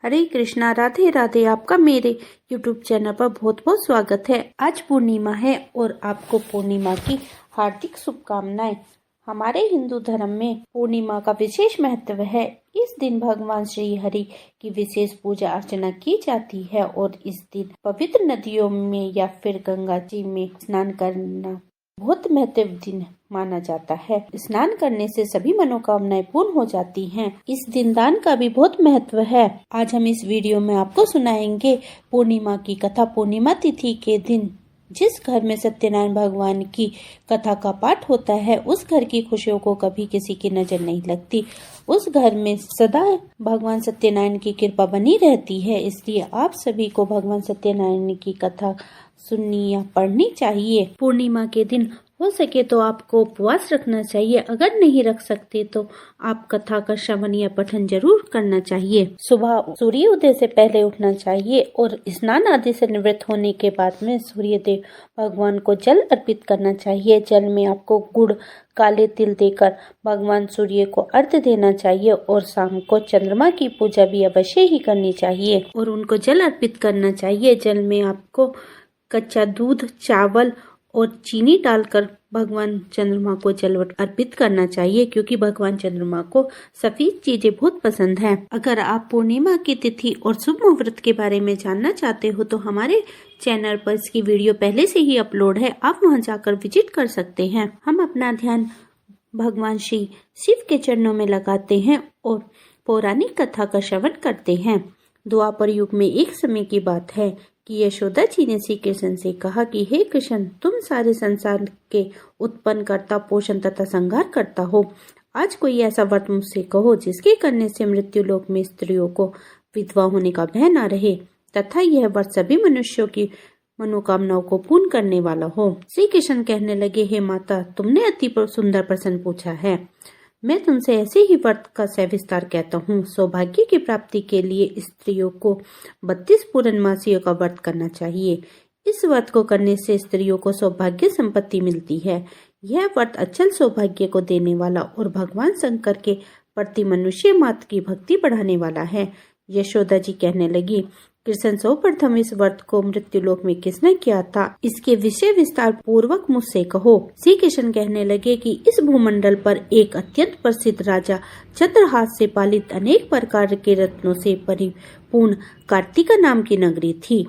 हरे कृष्णा, राधे राधे। आपका मेरे YouTube channel पर बहुत बहुत स्वागत है। आज पूर्णिमा है और आपको पूर्णिमा की हार्दिक शुभकामनाएं। हमारे हिंदू धर्म में पूर्णिमा का विशेष महत्व है। इस दिन भगवान श्री हरि की विशेष पूजा अर्चना की जाती है और इस दिन पवित्र नदियों में या फिर गंगा जी में स्नान करना बहुत महत्वपूर्ण दिन माना जाता है। स्नान करने से सभी मनोकामनाएं पूर्ण हो जाती हैं। इस दिन दान का भी बहुत महत्व है। आज हम इस वीडियो में आपको सुनाएंगे पूर्णिमा की कथा। पूर्णिमा तिथि के दिन जिस घर में सत्यनारायण भगवान की कथा का पाठ होता है, उस घर की खुशियों को कभी किसी की नजर नहीं लगती। उस घर में सदा भगवान सत्यनारायण की कृपा बनी रहती है। इसलिए आप सभी को भगवान सत्यनारायण की कथा सुननी या पढ़नी चाहिए। पूर्णिमा के दिन हो सके तो आपको उपवास रखना चाहिए। अगर नहीं रख सकते तो आप कथा का श्रवण या पठन जरूर करना चाहिए। सुबह सूर्योदय से पहले उठना चाहिए और स्नान आदि से निवृत्त होने के बाद में सूर्यदेव भगवान को जल अर्पित करना चाहिए। जल में आपको गुड़, काले तिल देकर भगवान सूर्य को अर्घ्य देना चाहिए और शाम को चंद्रमा की पूजा भी अवश्य ही करनी चाहिए और उनको जल अर्पित करना चाहिए। जल में आपको कच्चा दूध, चावल और चीनी डालकर भगवान चंद्रमा को जल अर्पित करना चाहिए, क्योंकि भगवान चंद्रमा को सफेद चीजें बहुत पसंद है। अगर आप पूर्णिमा की तिथि और शुभ मुहूर्त के बारे में जानना चाहते हो तो हमारे चैनल पर इसकी वीडियो पहले से ही अपलोड है, आप वहां जाकर विजिट कर सकते हैं। हम अपना ध्यान भगवान श्री शिव के चरणों में लगाते हैं और पौराणिक कथा का श्रवण करते हैं। द्वापर युग में एक समय की बात है कि यशोदा जी ने श्री कृष्ण से कहा कि हे कृष्ण, तुम सारे संसार के उत्पन्न करता, पोषण तथा संहार करता हो। आज कोई ऐसा व्रत मुझसे कहो जिसके करने से मृत्यु लोक में स्त्रियों को विधवा होने का भय न रहे तथा यह व्रत सभी मनुष्यों की मनोकामनाओं को पूर्ण करने वाला हो। श्री कृष्ण कहने लगे, हे माता, तुमने अति सुंदर प्रश्न पूछा है। मैं तुमसे ऐसे ही व्रत का सविस्तार कहता हूँ। सौभाग्य की प्राप्ति के लिए स्त्रियों को 32 पूर्णमासियों का व्रत करना चाहिए। इस व्रत को करने से स्त्रियों को सौभाग्य संपत्ति मिलती है। यह व्रत अचल सौभाग्य को देने वाला और भगवान शंकर के प्रति मनुष्य मात्र की भक्ति बढ़ाने वाला है। यशोदा जी कहने लगी, कृष्ण, सर्वप्रथम इस व्रत को मृत्यु लोक में किसने किया था, इसके विषय विस्तार पूर्वक मुझसे कहो। श्री कृष्ण कहने लगे कि इस भूमंडल पर एक अत्यंत प्रसिद्ध राजा चंद्रहास से पालित अनेक प्रकार के रत्नों से परिपूर्ण कार्तिका नाम की नगरी थी।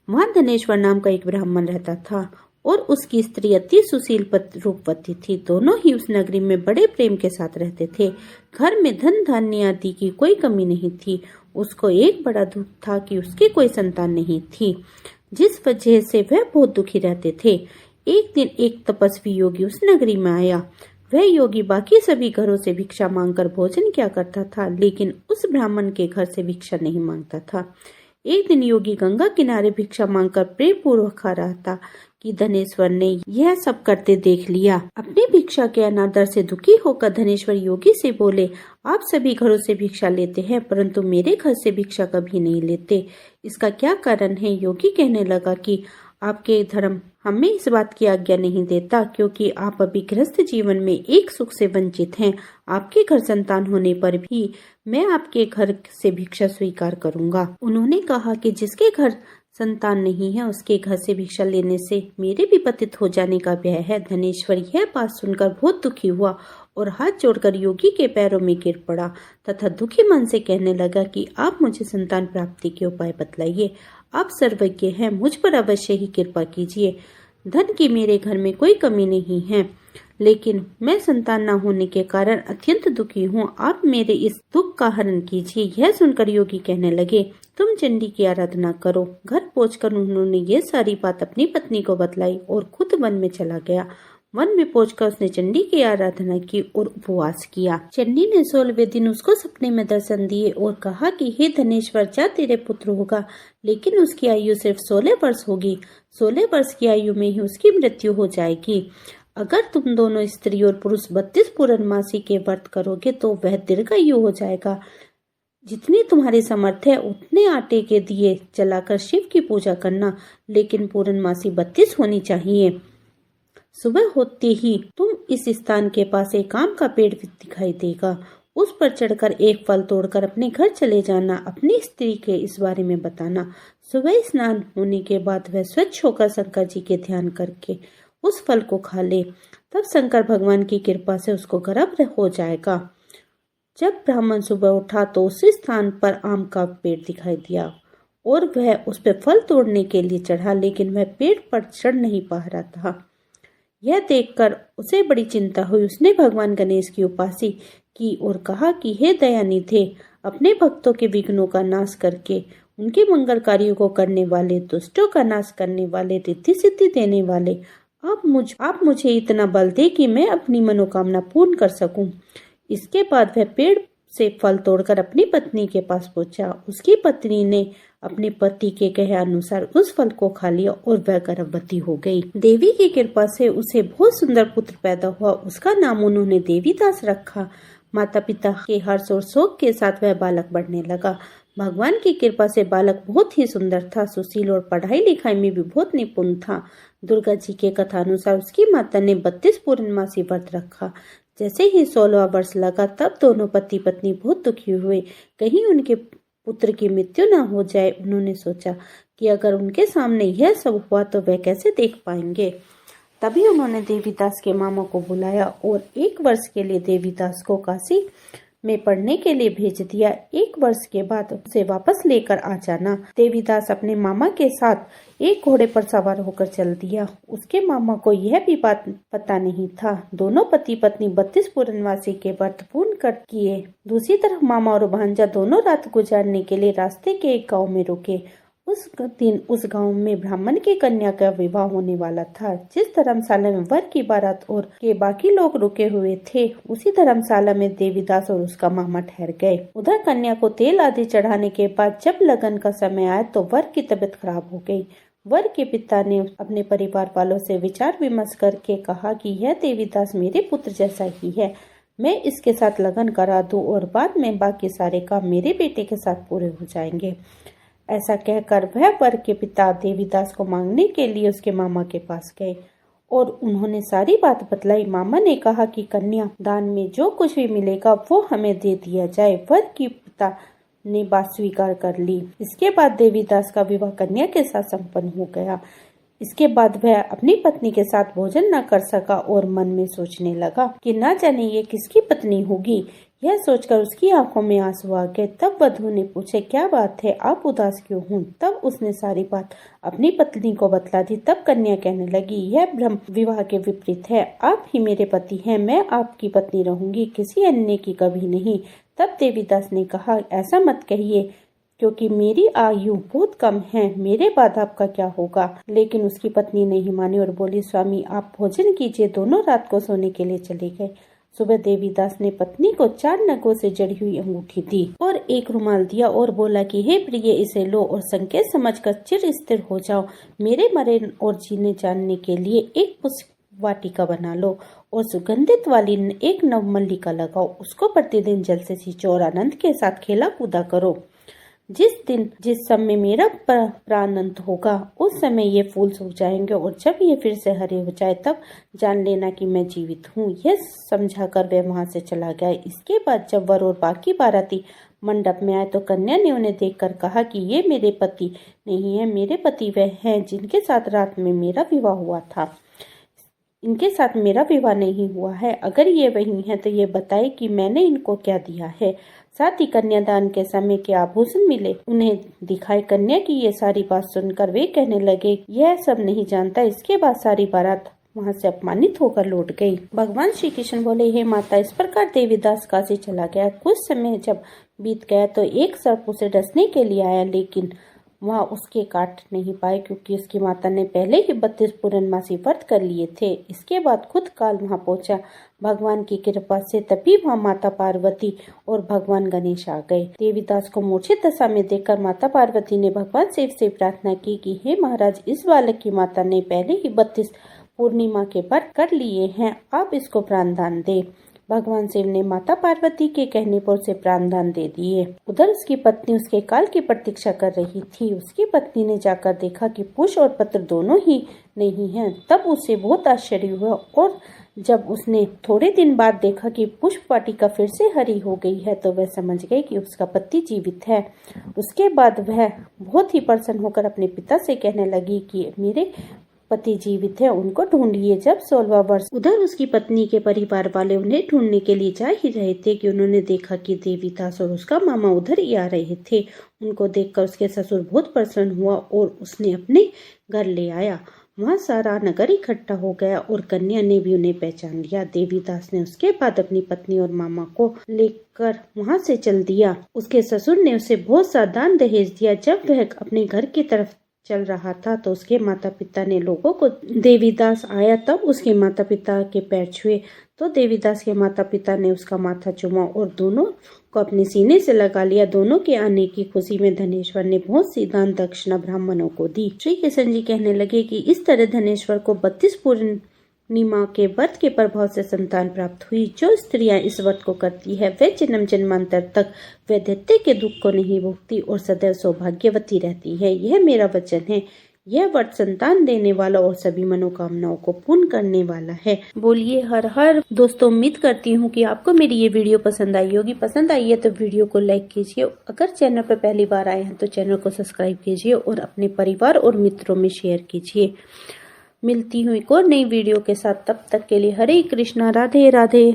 वहाँ धनेश्वर नाम का एक ब्राह्मण रहता था और उसकी स्त्री अति सुशील रूपवती थी। दोनों ही उस नगरी में बड़े प्रेम के साथ रहते थे। घर में धन धान्य आदि की कोई कमी नहीं थी। उसको एक बड़ा दुख था कि उसकी कोई संतान नहीं थी, जिस वजह से वह बहुत दुखी रहते थे। एक दिन एक तपस्वी योगी उस नगरी में आया। वह योगी बाकी सभी घरों से भिक्षा मांगकर भोजन किया करता था, लेकिन उस ब्राह्मण के घर से भिक्षा नहीं मांगता था। एक दिन योगी गंगा किनारे भिक्षा मांगकर प्रेम पूर्वक खा रहा था कि धनेश्वर ने यह सब करते देख लिया। अपनी भिक्षा के अनादर से दुखी होकर धनेश्वर योगी से बोले, आप सभी घरों से भिक्षा लेते हैं परंतु मेरे घर से भिक्षा कभी नहीं लेते, इसका क्या कारण है? योगी कहने लगा कि आपके धर्म हमें इस बात की आज्ञा नहीं देता, क्योंकि आप अभी गृहस्थ जीवन में एक सुख से वंचित हैं। आपके घर संतान होने पर भी मैं आपके घर से भिक्षा स्वीकार करूंगा। उन्होंने कहा कि जिसके घर संतान नहीं है उसके घर से भिक्षा लेने से मेरे भी पतित हो जाने का भय है। धनेश्वर यह बात सुनकर बहुत दुखी हुआ और हाथ जोड़कर योगी के पैरों में गिर पड़ा तथा दुखी मन से कहने लगा कि आप मुझे संतान प्राप्ति के उपाय बतलाइए। आप सर्वज्ञ हैं, मुझ पर अवश्य ही कृपा कीजिए। धन की मेरे घर में कोई कमी नहीं है, लेकिन मैं संतान न होने के कारण अत्यंत दुखी हूँ। आप मेरे इस दुख का हरण कीजिए। यह सुनकर योगी कहने लगे, तुम चंडी की आराधना करो। घर पहुंचकर उन्होंने ये सारी बात अपनी पत्नी को बतलाई और खुद वन में चला गया। वन में पहुंचकर उसने चंडी की आराधना की और उपवास किया। चंडी ने 16वें दिन उसको सपने में दर्शन दिए और कहा कि हे धनेश्वर, जा तेरे पुत्र होगा, लेकिन उसकी आयु सिर्फ 16 वर्ष होगी। 16 वर्ष की आयु में ही उसकी मृत्यु हो जाएगी। अगर तुम दोनों स्त्री और पुरुष 32 पूर्णमासी के व्रत करोगे तो वह दीर्घायु हो जाएगा। जितनी तुम्हारी समर्थ है उतने आटे के दिए जलाकर शिव की पूजा करना, लेकिन पूर्णमासी 32 होनी चाहिए। सुबह होते ही तुम इस स्थान के पास एक आम का पेड़ दिखाई देगा। उस पर चढ़कर एक फल तोड़कर अपने घर चले जाना, अपनी स्त्री के इस बारे में बताना। सुबह स्नान होने के बाद वह स्वच्छ होकर शंकर जी के ध्यान करके उस फल को खा ले, तब शंकर भगवान की कृपा से उसको गर्भ हो जाएगा। जब ब्राह्मण सुबह उठा तो उसी स्थान पर आम का पेड़ दिखाई दिया और वह उस पर फल तोड़ने के लिए चढ़ा, लेकिन वह पेड़ पर चढ़ नहीं पा रहा था। यह देखकर उसे बड़ी चिंता हुई। उसने भगवान गणेश की उपासना की और कहा कि हे दयानिधे, अपने भक्तों के विघ्नों का नाश करके उनके मंगल कार्यों को करने वाले, दुष्टों का नाश करने वाले, रिद्धि सिद्धि देने वाले, आप मुझे इतना बल दे कि मैं अपनी मनोकामना पूर्ण कर सकूं। इसके बाद वह पेड़ से फल तोड़कर अपनी पत्नी के पास पहुंचा। उसकी पत्नी ने अपने पति के कहे अनुसार उस फल को खा लिया और वह गर्भवती हो गई। देवी की कृपा से उसे बहुत सुंदर पुत्र पैदा हुआ। उसका नाम उन्होंने देवीदास रखा। माता पिता के हर्ष और शोक के साथ वह बालक बढ़ने लगा। भगवान की कृपा से बालक बहुत ही सुंदर था, सुशील और पढ़ाई लिखाई में भी बहुत निपुण था। दुर्गा जी के कथानुसार उसकी माता ने 32 पूर्णमासी व्रत रखा। जैसे ही 16वां वर्ष लगा तब दोनों पति पत्नी बहुत दुखी हुए, कहीं उनके पुत्र की मृत्यु न हो जाए। उन्होंने सोचा कि अगर उनके सामने यह सब हुआ तो वे कैसे देख पाएंगे। तभी उन्होंने देवीदास के मामा को बुलाया और 1 वर्ष के लिए देवीदास को काशी में पढ़ने के लिए भेज दिया। 1 वर्ष के बाद उसे वापस लेकर आ जाना। देवीदास अपने मामा के साथ एक घोड़े पर सवार होकर चल दिया। उसके मामा को यह भी बात पता नहीं था। दोनों पति पत्नी 32 पूर्णमासी के व्रत पूर्ण कर किए। दूसरी तरफ मामा और भांजा दोनों रात गुजारने के लिए रास्ते के एक गाँव में रुके। उस दिन उस गांव में ब्राह्मण की कन्या का विवाह होने वाला था। जिस धर्मशाला में वर की बारात और के बाकी लोग रुके हुए थे, उसी धर्मशाला में देवीदास और उसका मामा ठहर गए। उधर कन्या को तेल आदि चढ़ाने के बाद जब लगन का समय आया तो वर की तबीयत खराब हो गई। वर के पिता ने अपने परिवार वालों से विचार विमर्श करके कहा कि यह देवीदास मेरे पुत्र जैसा ही है, मैं इसके साथ लगन करा दूं और बाद में बाकी सारे काम मेरे बेटे के साथ पूरे हो जाएंगे। ऐसा कहकर वह वर के पिता देवीदास को मांगने के लिए उसके मामा के पास गए और उन्होंने सारी बात बतलाई। मामा ने कहा कि कन्या दान में जो कुछ भी मिलेगा वो हमें दे दिया जाए। वर के पिता ने बात स्वीकार कर ली। इसके बाद देवीदास का विवाह कन्या के साथ संपन्न हो गया। इसके बाद वह अपनी पत्नी के साथ भोजन न कर सका और मन में सोचने लगा कि न जाने ये किसकी पत्नी होगी। यह सोचकर उसकी आंखों में आंसू आ गए। तब वधू ने पूछे, क्या बात है, आप उदास क्यों हूँ? तब उसने सारी बात अपनी पत्नी को बतला दी। तब कन्या कहने लगी, यह ब्रह्म विवाह के विपरीत है। आप ही मेरे पति हैं, मैं आपकी पत्नी रहूंगी, किसी अन्य की कभी नहीं। तब देवीदास ने कहा, ऐसा मत कहिए, क्योंकि मेरी आयु बहुत कम है, मेरे बाद आपका क्या होगा। लेकिन उसकी पत्नी नहीं मानी और बोली, स्वामी आप भोजन कीजिए। दोनों रात को सोने के लिए चले गए। सुबह देवीदास ने पत्नी को 4 नगों से जड़ी हुई अंगूठी दी और एक रुमाल दिया और बोला कि हे प्रिय, इसे लो और संकेत समझकर चिर स्थिर हो जाओ। मेरे मरे और जीने जानने के लिए एक पुष्प वाटिका बना लो और सुगंधित वाली एक नवमल्लिका लगाओ। उसको प्रतिदिन जल से सींचो और आनंद के साथ खेला कूदा करो। जिस समय मेरा प्राणंत होगा उस समय ये फूल सूख जाएंगे और जब ये फिर से हरे हो जाए तब जान लेना कि मैं जीवित हूँ। यह समझाकर वह वहां से चला गया। इसके बाद जब वर और बाकी बाराती मंडप में आए तो कन्या ने उन्हें देखकर कहा कि ये मेरे पति नहीं है, मेरे पति वह हैं जिनके साथ रात में मेरा विवाह हुआ था। इनके साथ मेरा विवाह नहीं हुआ है। अगर ये वही है तो ये बताए कि मैंने इनको क्या दिया है। साथ ही कन्यादान के समय के आभूषण मिले उन्हें दिखाए। कन्या की ये सारी बात सुनकर वे कहने लगे, यह सब नहीं जानता। इसके बाद सारी बारात वहां से अपमानित होकर लौट गई। भगवान श्री कृष्ण बोले, हे माता, इस प्रकार देवीदास काशी चला गया। कुछ समय जब बीत गया तो एक सर्प उसे डसने के लिए आया, लेकिन वह उसके काट नहीं पाए क्योंकि उसकी माता ने पहले ही 32 पूर्णमासी व्रत कर लिए थे। इसके बाद खुद काल वहां पहुंचा। भगवान की कृपा से तभी वहां माता पार्वती और भगवान गणेश आ गए। देवीदास को मूर्छित दशा में देखकर माता पार्वती ने भगवान शिव से प्रार्थना की कि हे महाराज, इस बालक की माता ने पहले ही 32 पूर्णिमा के व्रत कर लिए हैं, आप इसको प्राणदान दे। भगवान शिव ने माता पार्वती के कहने पर उसे प्राणदान दे दिए। उधर उसकी पत्नी उसके काल की प्रतीक्षा कर रही थी। उसकी पत्नी ने जाकर देखा कि पुष्प और पत्र दोनों ही नहीं हैं। तब उसे बहुत आश्चर्य हुआ और जब उसने थोड़े दिन बाद देखा कि पुष्प वाटिका फिर से हरी हो गई है तो वह समझ गई कि उसका पति जीवित है। उसके बाद वह बहुत ही प्रसन्न होकर अपने पिता से कहने लगी कि मेरे पति जीवित है, उनको ढूंढिए। जब 16वां वर्ष उधर उसकी पत्नी के परिवार वाले उन्हें ढूंढने के लिए जा ही रहे थे कि उन्होंने देखा कि देवीदास और उसका मामा उधर ही आ रहे थे। उनको देखकर उसके ससुर बहुत प्रसन्न हुआ और उसने अपने घर ले आया। वहाँ सारा नगर इकट्ठा हो गया और कन्या ने भी उन्हें पहचान लिया। देवीदास ने उसके बाद अपनी पत्नी और मामा को लेकर वहाँ से चल दिया। उसके ससुर ने उसे बहुत सा दान दहेज दिया। जब वह अपने घर की तरफ चल रहा था तो उसके माता पिता ने लोगों को देवीदास आया तब उसके माता पिता के पैर छुए तो देवीदास के माता पिता ने उसका माथा चूमा और दोनों को अपने सीने से लगा लिया। दोनों के आने की खुशी में धनेश्वर ने बहुत सी दान दक्षिणा ब्राह्मणों को दी। श्री कृष्ण जी कहने लगे कि इस तरह धनेश्वर को 32 पूर्णिमा के व्रत के प्रभाव से संतान प्राप्त हुई। जो स्त्रियां इस व्रत को करती है वे जन्म जन्मांतर तक वैधत्य के दुख को नहीं भोगती और सदैव सौभाग्यवती रहती है। यह मेरा वचन है। यह व्रत संतान देने वाला और सभी मनोकामनाओं को पूर्ण करने वाला है। बोलिए हर हर। दोस्तों, उम्मीद करती हूँ कि आपको मेरी ये वीडियो पसंद आई होगी। पसंद आई है तो वीडियो को लाइक कीजिए। अगर चैनल पर पहली बार आए हैं तो चैनल को सब्सक्राइब कीजिए और अपने परिवार और मित्रों में शेयर कीजिए। मिलती हूँ एक और नई वीडियो के साथ, तब तक के लिए हरे कृष्णा, राधे राधे।